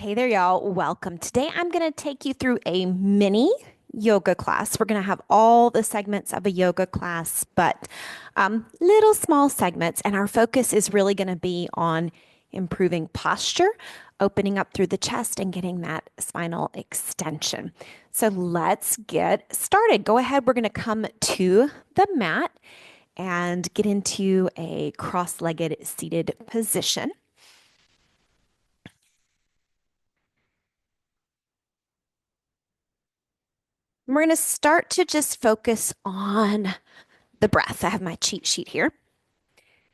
Hey there, y'all. Welcome. Today I'm going to take you through a mini yoga class. We're going to have all the segments of a yoga class, but little small segments. And our focus is really going to be on improving posture, opening up through the chest, and getting that spinal extension. So let's get started. Go ahead. We're going to come to the mat and get into a cross-legged seated position. We're going to start to just focus on the breath. I have my cheat sheet here.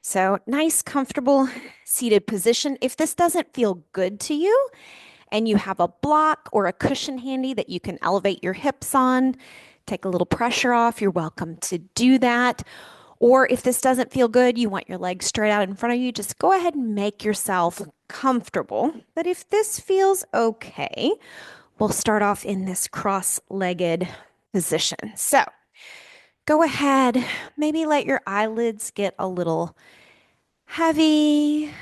So, nice, comfortable seated position. If this doesn't feel good to you and you have a block or a cushion handy that you can elevate your hips on, take a little pressure off, you're welcome to do that. Or if this doesn't feel good, you want your legs straight out in front of you, just go ahead and make yourself comfortable. But if this feels okay, we'll start off in this cross-legged position. So go ahead, maybe let your eyelids get a little heavy.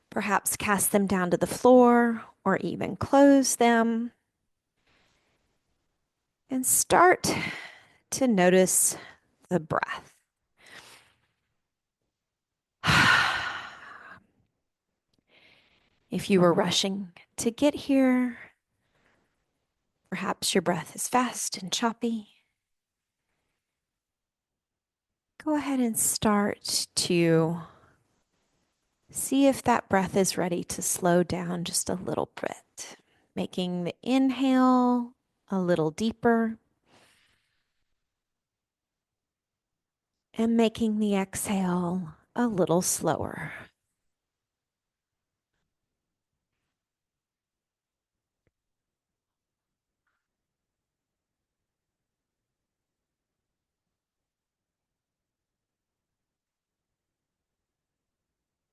Perhaps cast them down to the floor or even close them. And start to notice the breath. If you were rushing to get here, perhaps your breath is fast and choppy. Go ahead and start to see if that breath is ready to slow down just a little bit, making the inhale a little deeper and making the exhale a little slower.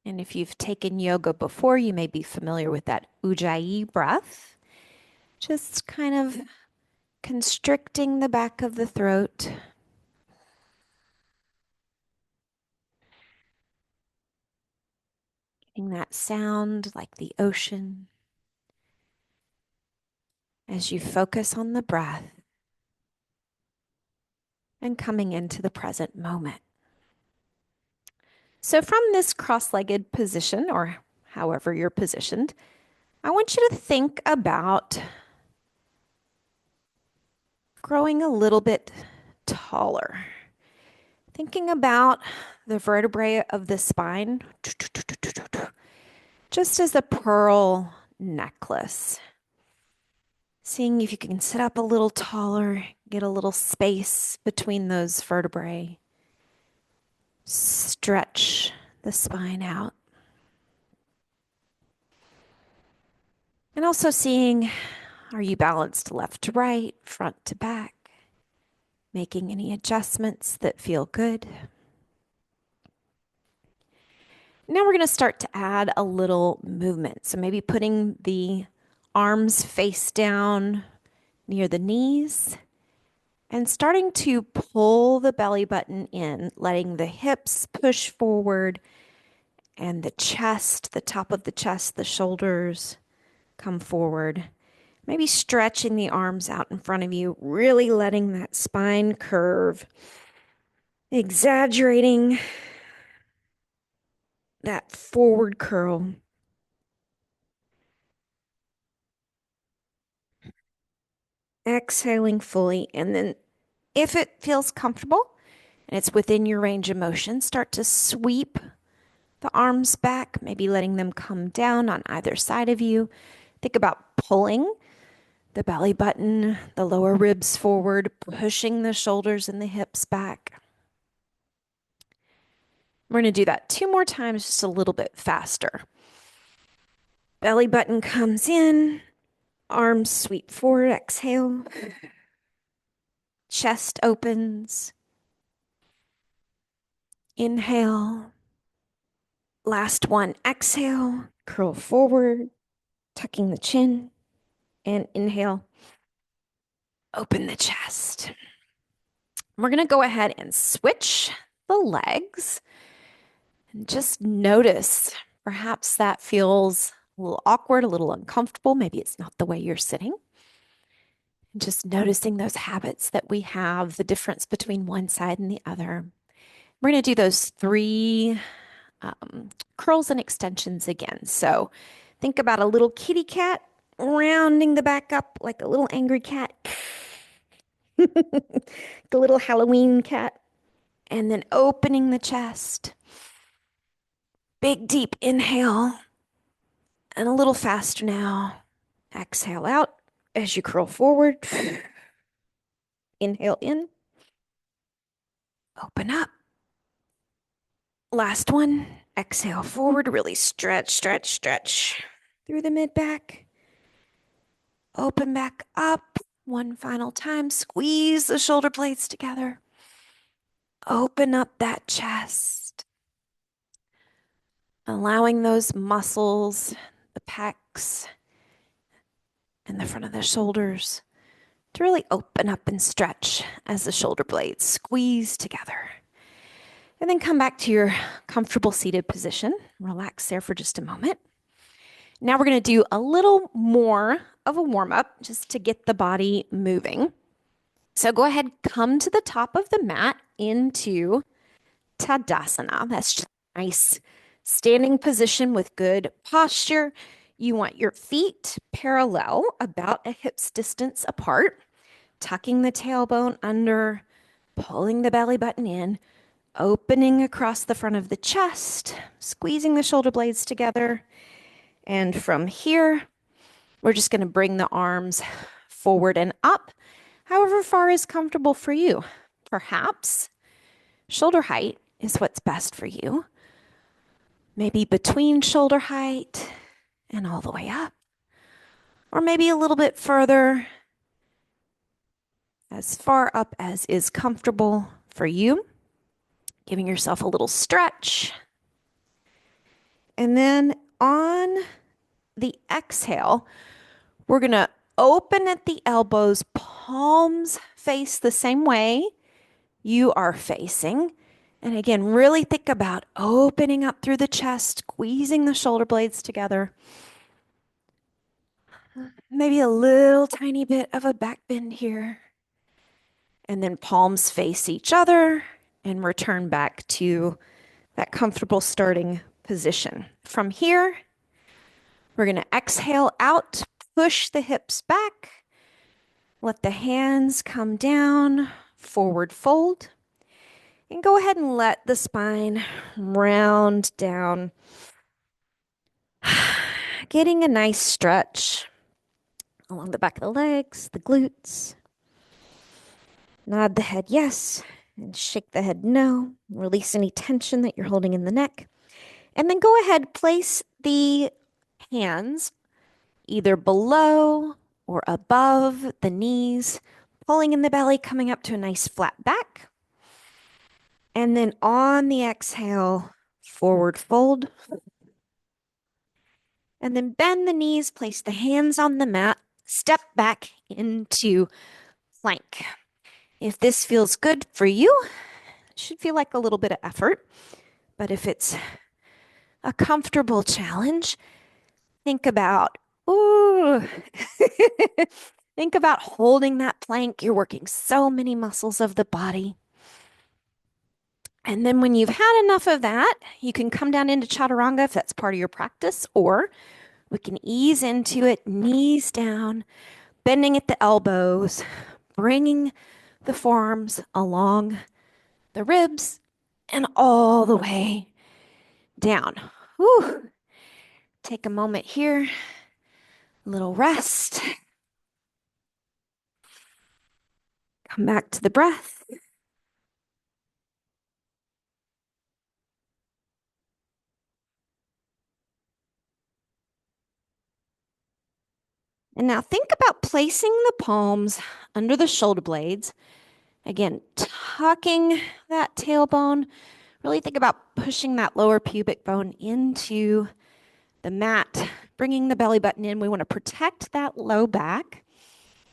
And if you've taken yoga before, you may be familiar with that Ujjayi breath, just kind of constricting the back of the throat. Getting that sound like the ocean as you focus on the breath and coming into the present moment. So from this cross-legged position, or however you're positioned, I want you to think about growing a little bit taller. Thinking about the vertebrae of the spine, just as a pearl necklace. Seeing if you can sit up a little taller, get a little space between those vertebrae. Stretch the spine out. And also seeing, are you balanced left to right, front to back? Making any adjustments that feel good. Now we're going to start to add a little movement. So maybe putting the arms face down near the knees and starting to pull the belly button in, letting the hips push forward and the chest, the top of the chest, the shoulders come forward. Maybe stretching the arms out in front of you, really letting that spine curve, exaggerating that forward curl. Exhaling fully, and then if it feels comfortable and it's within your range of motion, start to sweep the arms back, maybe letting them come down on either side of you. Think about pulling the belly button, the lower ribs forward, pushing the shoulders and the hips back. We're going to do that 2 more times, just a little bit faster. Belly button comes in, arms sweep forward, exhale. Chest opens. Inhale. Last one, exhale, curl forward, tucking the chin, and inhale, open the chest. We're going to go ahead and switch the legs and just notice perhaps that feels a little awkward, a little uncomfortable. Maybe it's not the way you're sitting. Just noticing those habits that we have, the difference between one side and the other. We're going to do those three curls and extensions again. So think about a little kitty cat rounding the back up like a little angry cat, a little Halloween cat, and then opening the chest. Big, deep inhale, and a little faster now. Exhale out as you curl forward. Inhale in. Open up. Last one. Exhale forward. Really stretch, stretch, stretch through the mid back. Open back up. One final time. Squeeze the shoulder blades together. Open up that chest. Allowing those muscles, the pecs, and the front of the shoulders to really open up and stretch as the shoulder blades squeeze together. And then come back to your comfortable seated position. Relax there for just a moment. Now we're going to do a little more of a warm-up just to get the body moving. So go ahead, come to the top of the mat into Tadasana. That's just a nice standing position with good posture. You want your feet parallel, about a hip's distance apart, tucking the tailbone under, pulling the belly button in, opening across the front of the chest, squeezing the shoulder blades together. And from here, we're just going to bring the arms forward and up, however far is comfortable for you. Perhaps shoulder height is what's best for you. Maybe between shoulder height and all the way up. Or maybe a little bit further, as far up as is comfortable for you. Giving yourself a little stretch. And then on the exhale, we're going to open at the elbows, palms face the same way you are facing. And again, really think about opening up through the chest, squeezing the shoulder blades together. Maybe a little tiny bit of a back bend here. And then palms face each other and return back to that comfortable starting position. From here, we're going to exhale out, push the hips back, let the hands come down, forward fold, and go ahead and let the spine round down, getting a nice stretch along the back of the legs, the glutes. Nod the head yes, and shake the head no. Release any tension that you're holding in the neck. And then go ahead, place the hands either below or above the knees, pulling in the belly, coming up to a nice flat back. And then on the exhale, forward fold. And then bend the knees, place the hands on the mat, step back into plank. If this feels good for you, it should feel like a little bit of effort. But if it's a comfortable challenge, think about, think about holding that plank. You're working so many muscles of the body. And then when you've had enough of that, you can come down into chaturanga if that's part of your practice, or we can ease into it, knees down, bending at the elbows, bringing the forearms along the ribs and all the way down. Whew. Take a moment here, a little rest. Come back to the breath. And now think about placing the palms under the shoulder blades. Again, tucking that tailbone. Really think about pushing that lower pubic bone into the mat, bringing the belly button in. We want to protect that low back.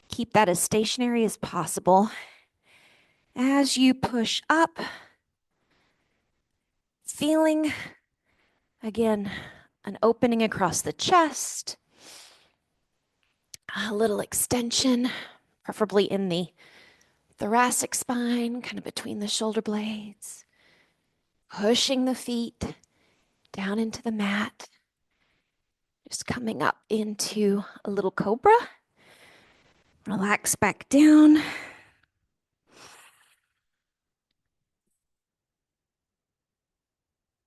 Keep that as stationary as possible. As you push up, feeling, again, an opening across the chest, a little extension, preferably in the thoracic spine, kind of between the shoulder blades. Pushing the feet down into the mat. Just coming up into a little cobra. Relax back down.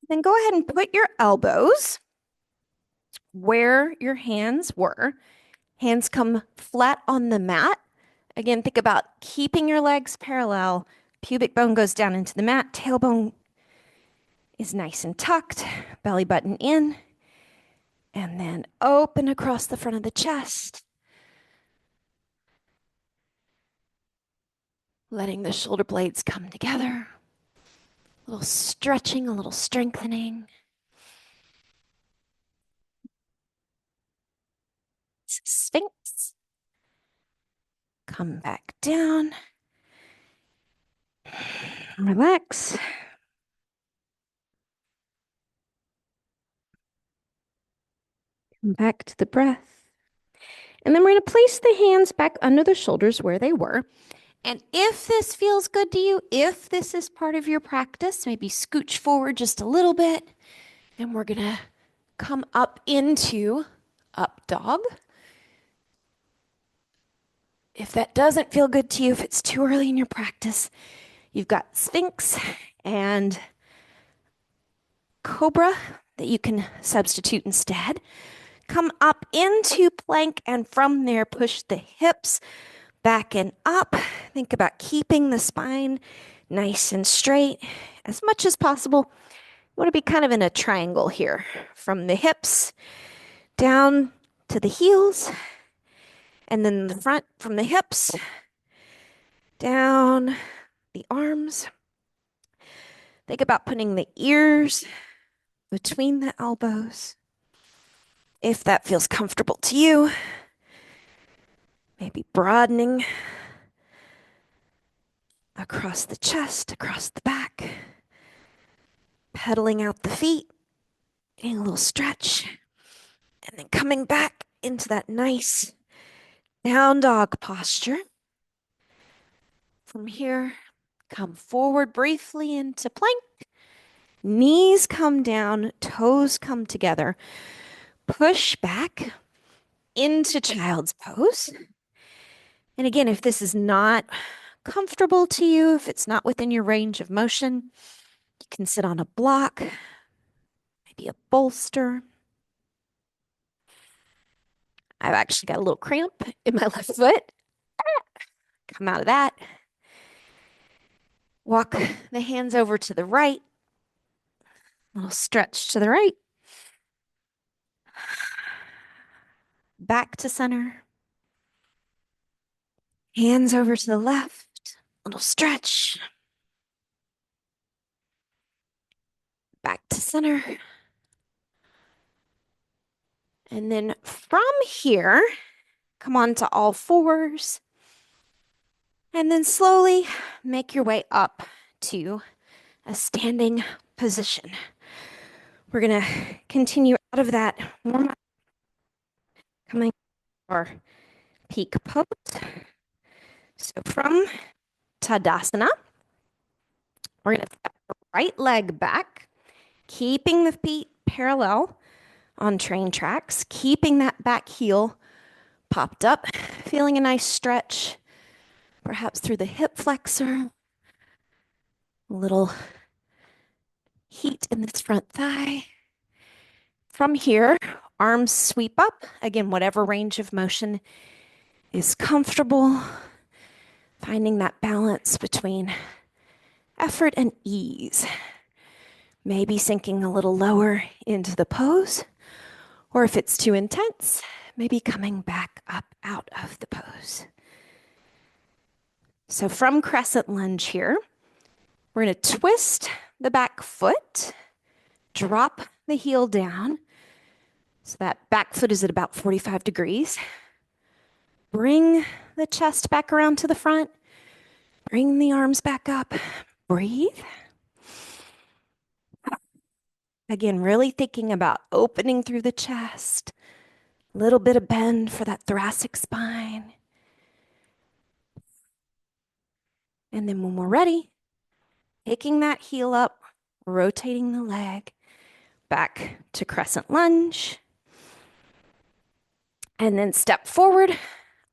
Then go ahead and put your elbows where your hands were. Hands come flat on the mat. Again, think about keeping your legs parallel. Pubic bone goes down into the mat. Tailbone is nice and tucked. Belly button in. And then open across the front of the chest. Letting the shoulder blades come together. A little stretching, a little strengthening. Sphinx. Come back down. Relax. Come back to the breath. And then we're going to place the hands back under the shoulders where they were. And if this feels good to you, if this is part of your practice, maybe scooch forward just a little bit. And we're going to come up into up dog. If that doesn't feel good to you, if it's too early in your practice, you've got Sphinx and Cobra that you can substitute instead. Come up into plank, and from there, push the hips back and up. Think about keeping the spine nice and straight as much as possible. You want to be kind of in a triangle here, from the hips down to the heels, and then the front from the hips down the arms. Think about putting the ears between the elbows. If that feels comfortable to you, maybe broadening across the chest, across the back, pedaling out the feet, getting a little stretch, and then coming back into that nice down dog posture. From here, come forward briefly into plank. Knees come down, toes come together. Push back into child's pose. And again, if this is not comfortable to you, if it's not within your range of motion, you can sit on a block, maybe a bolster. I've actually got a little cramp in my left foot. Come out of that. Walk the hands over to the right. A little stretch to the right. Back to center. Hands over to the left. A little stretch. Back to center. And then from here, come on to all fours. And then slowly make your way up to a standing position. We're going to continue out of that warm up, coming to our peak pose. So from Tadasana, we're going to step the right leg back, keeping the feet parallel on train tracks, keeping that back heel popped up, feeling a nice stretch, perhaps through the hip flexor, a little heat in this front thigh. From here, arms sweep up. Again, whatever range of motion is comfortable, finding that balance between effort and ease. Maybe sinking a little lower into the pose, or if it's too intense, maybe coming back up out of the pose. So from crescent lunge here, we're going to twist the back foot, drop the heel down. So that back foot is at about 45 degrees. Bring the chest back around to the front. Bring the arms back up. Breathe. Again, really thinking about opening through the chest, a little bit of bend for that thoracic spine. And then when we're ready, picking that heel up, rotating the leg back to crescent lunge. And then step forward,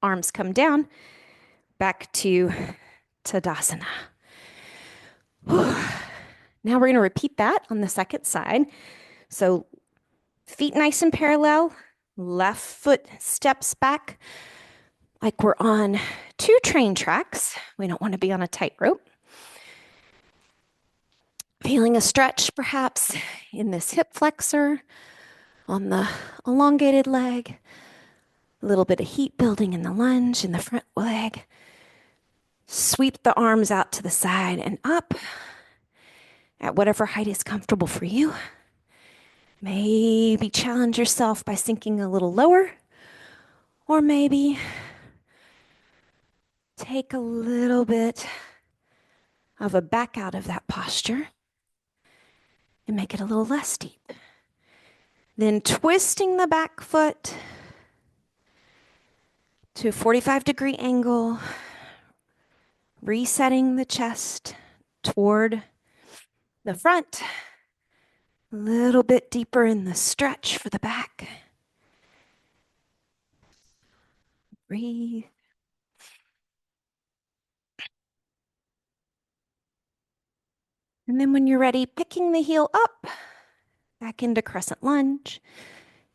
arms come down, back to Tadasana. Now we're going to repeat that on the second side. So feet nice and parallel, left foot steps back like we're on two train tracks. We don't want to be on a tightrope. Feeling a stretch perhaps in this hip flexor on the elongated leg. A little bit of heat building in the lunge in the front leg. Sweep the arms out to the side and up at whatever height is comfortable for you. Maybe challenge yourself by sinking a little lower, or maybe take a little bit of a back out of that posture and make it a little less deep. Then twisting the back foot to a 45-degree angle, resetting the chest toward the front, a little bit deeper in the stretch for the back. Breathe. And then when you're ready, picking the heel up, back into crescent lunge,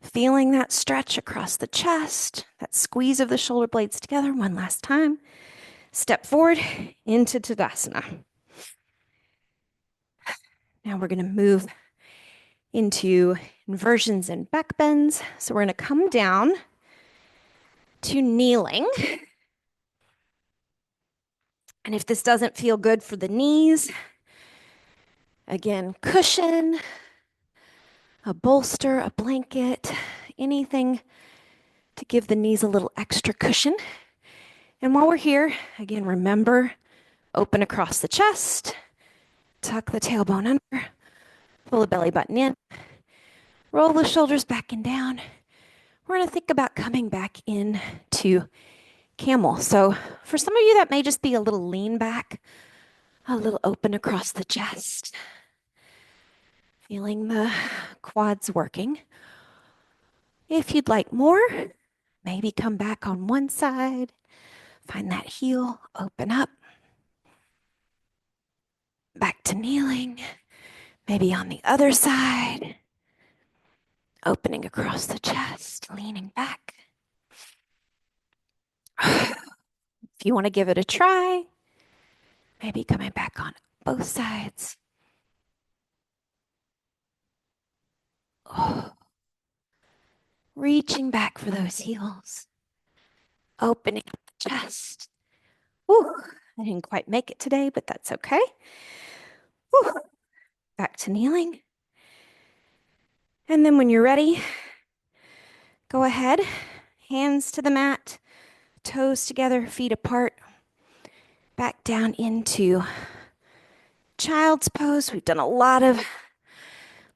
feeling that stretch across the chest, that squeeze of the shoulder blades together one last time. Step forward into Tadasana. Now we're going to move into inversions and back bends. So we're going to come down to kneeling. And if this doesn't feel good for the knees, again, cushion, a bolster, a blanket, anything to give the knees a little extra cushion. And while we're here, again, remember, open across the chest, tuck the tailbone under, pull the belly button in, roll the shoulders back and down. We're going to think about coming back in to camel. So for some of you, that may just be a little lean back, a little open across the chest, feeling the quads working. If you'd like more, maybe come back on one side, find that heel, open up, back to kneeling, maybe on the other side, opening across the chest, leaning back. If you want to give it a try, maybe coming back on both sides. Oh. Reaching back for those heels, opening up the chest. Ooh, I didn't quite make it today, but that's okay. Ooh. Back to kneeling. And then when you're ready, go ahead, hands to the mat, toes together, feet apart, back down into child's pose. We've done a lot of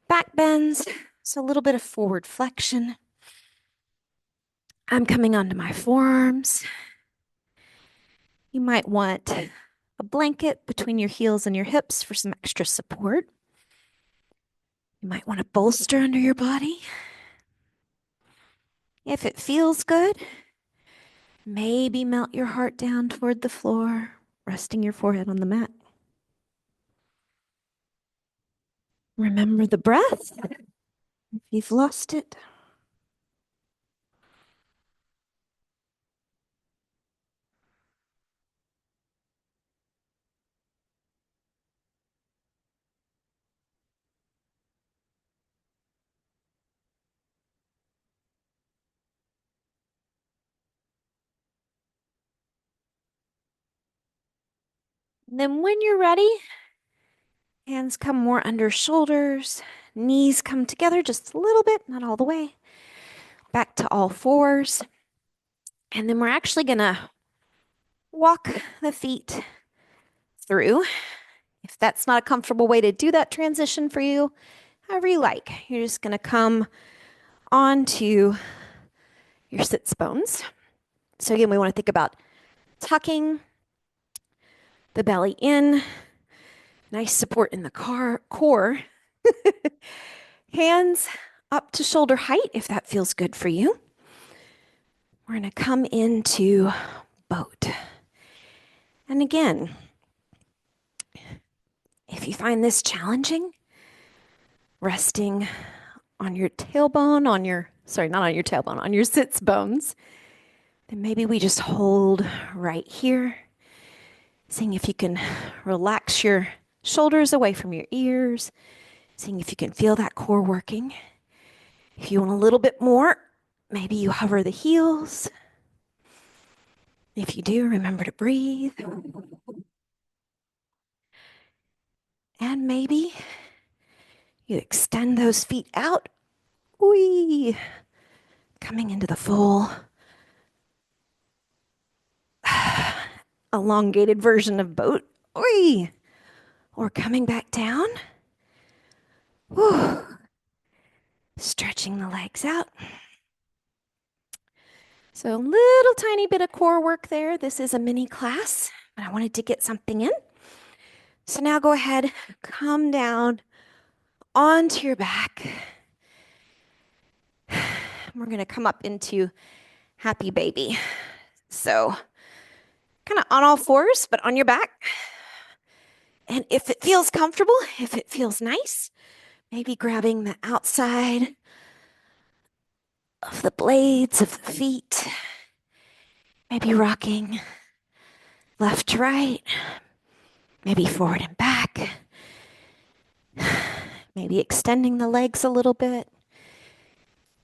back bends, so a little bit of forward flexion. I'm coming onto my forearms. You might want a blanket between your heels and your hips for some extra support. You might want a bolster under your body. If it feels good, maybe melt your heart down toward the floor, resting your forehead on the mat. Remember the breath if you've lost it. And then when you're ready, hands come more under shoulders, knees come together just a little bit, not all the way. Back to all fours. And then we're actually going to walk the feet through. If that's not a comfortable way to do that transition for you, however you like. You're just going to come onto your sits bones. So again, we want to think about tucking the belly in, nice support in the core. Hands up to shoulder height if that feels good for you. We're going to come into boat. And again, if you find this challenging, resting on your tailbone, not on your tailbone, on your sits bones, then maybe we just hold right here, seeing if you can relax your shoulders away from your ears, seeing if you can feel that core working. If you want a little bit more, maybe you hover the heels. If you do, remember to breathe. And maybe you extend those feet out. Whee! Coming into the full elongated version of boat. Whee! Or coming back down. Whew. Stretching the legs out. So a little tiny bit of core work there. This is a mini class, but I wanted to get something in. So now go ahead, come down onto your back. We're going to come up into happy baby. So kind of on all fours, but on your back. And if it feels comfortable, if it feels nice, maybe grabbing the outside of the blades of the feet, maybe rocking left to right, maybe forward and back, maybe extending the legs a little bit,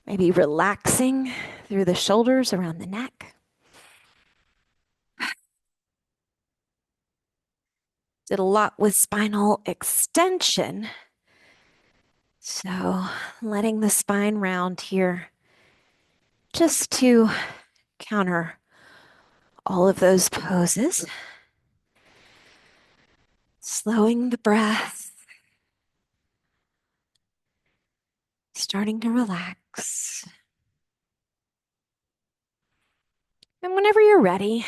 maybe relaxing through the shoulders around the neck. Did a lot with spinal extension. So letting the spine round here just to counter all of those poses. Slowing the breath. Starting to relax. And whenever you're ready,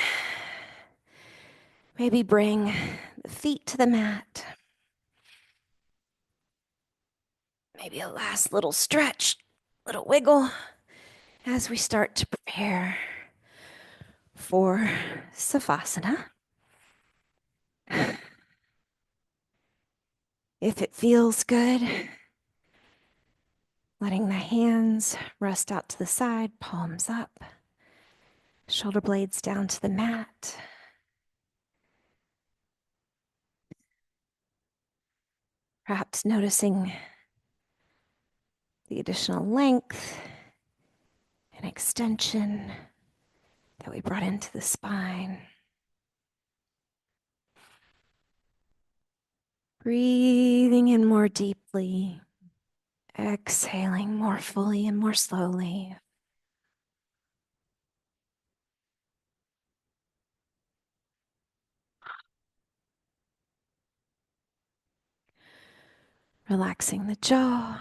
maybe bring the feet to the mat. Maybe a last little stretch, little wiggle as we start to prepare for Savasana. If it feels good, letting the hands rest out to the side, palms up, shoulder blades down to the mat. Perhaps noticing the additional length and extension that we brought into the spine. Breathing in more deeply, exhaling more fully and more slowly. Relaxing the jaw.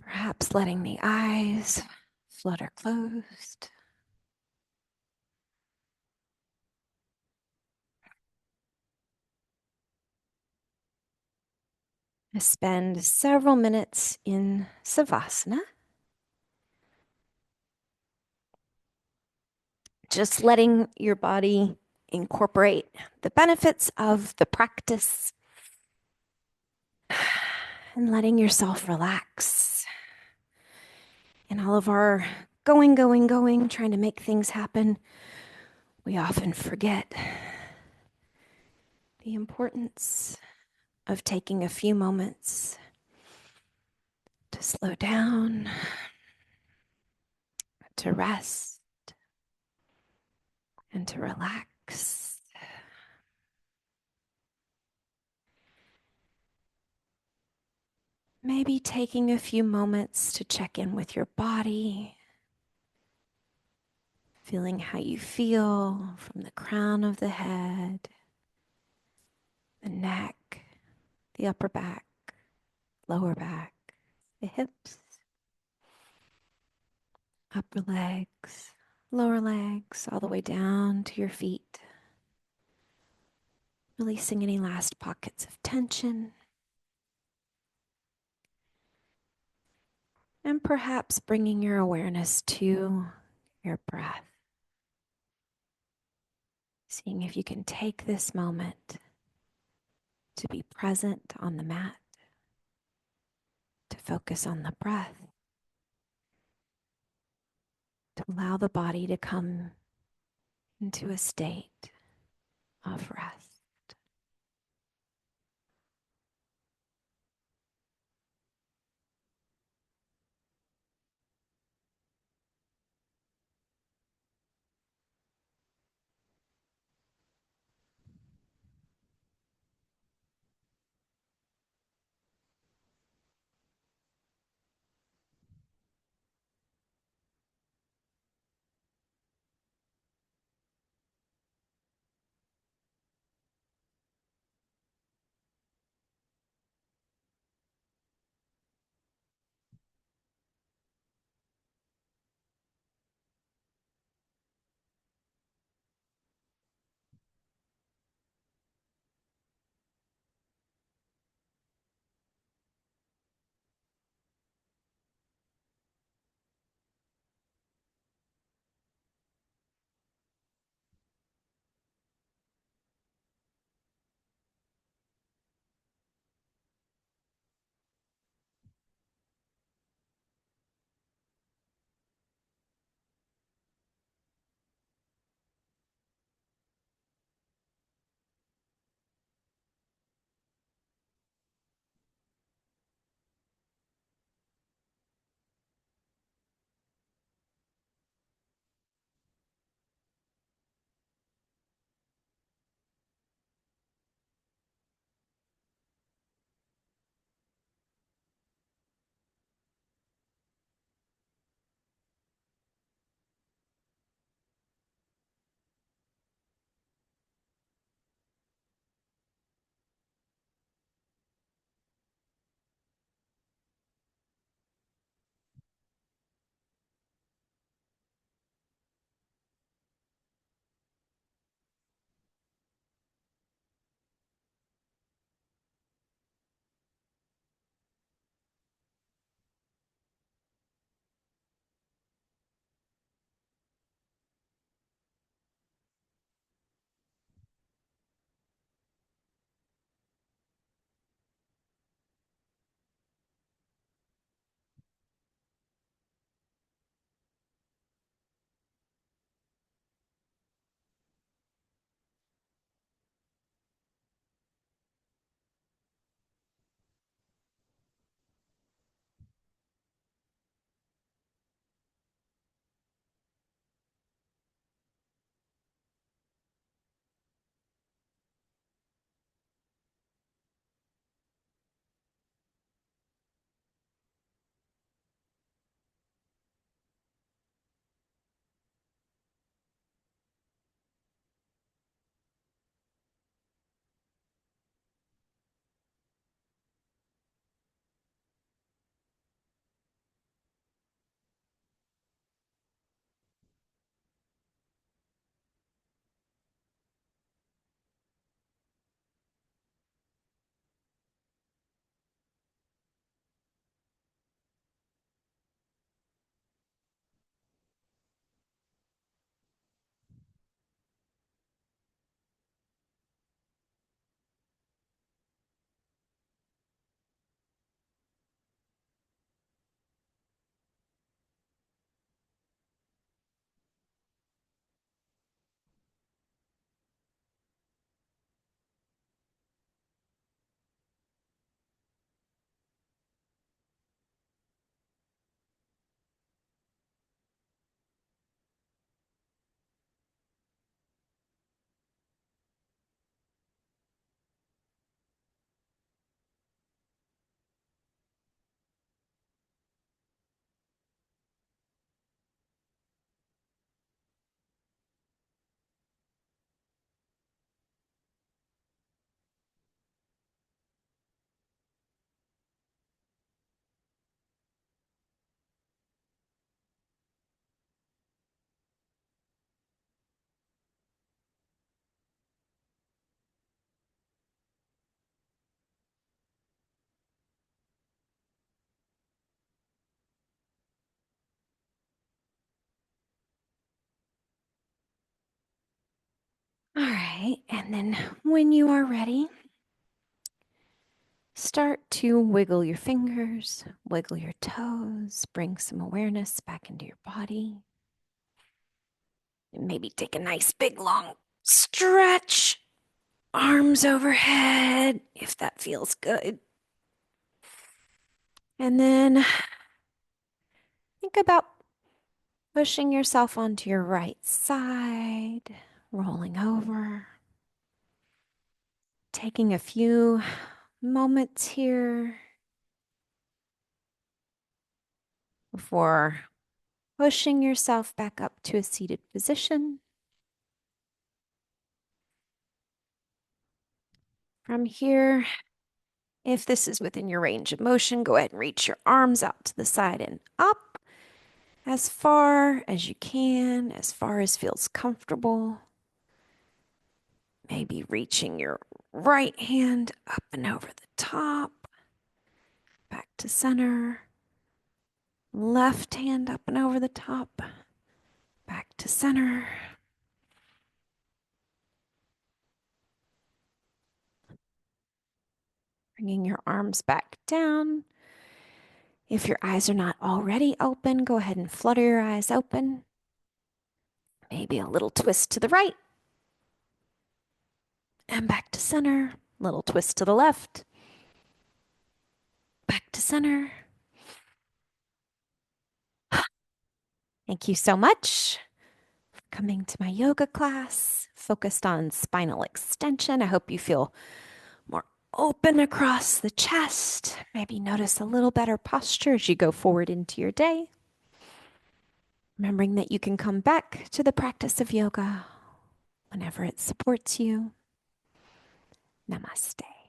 Perhaps letting the eyes flutter closed. Spend several minutes in Savasana. Just letting your body incorporate the benefits of the practice and letting yourself relax. In all of our going, trying to make things happen, we often forget the importance of taking a few moments to slow down, to rest, and to relax. Maybe taking a few moments to check in with your body, feeling how you feel from the crown of the head, the neck, the upper back, lower back, the hips, upper legs, lower legs, all the way down to your feet. Releasing any last pockets of tension. And perhaps bringing your awareness to your breath. Seeing if you can take this moment to be present on the mat, to focus on the breath, to allow the body to come into a state of rest. All right. And then when you are ready, start to wiggle your fingers, wiggle your toes, bring some awareness back into your body. And maybe take a nice big long stretch, arms overhead, if that feels good. And then think about pushing yourself onto your right side, rolling over, taking a few moments here before pushing yourself back up to a seated position. From here, if this is within your range of motion, go ahead and reach your arms out to the side and up as far as you can, as far as feels comfortable. Maybe reaching your right hand up and over the top, back to center. Left hand up and over the top, back to center. Bringing your arms back down. If your eyes are not already open, go ahead and flutter your eyes open. Maybe a little twist to the right and back to center. Little twist to the left, back to center. Thank you so much for coming to my yoga class focused on spinal extension. I hope you feel more open across the chest. Maybe notice a little better posture as you go forward into your day. Remembering that you can come back to the practice of yoga whenever it supports you. Namaste.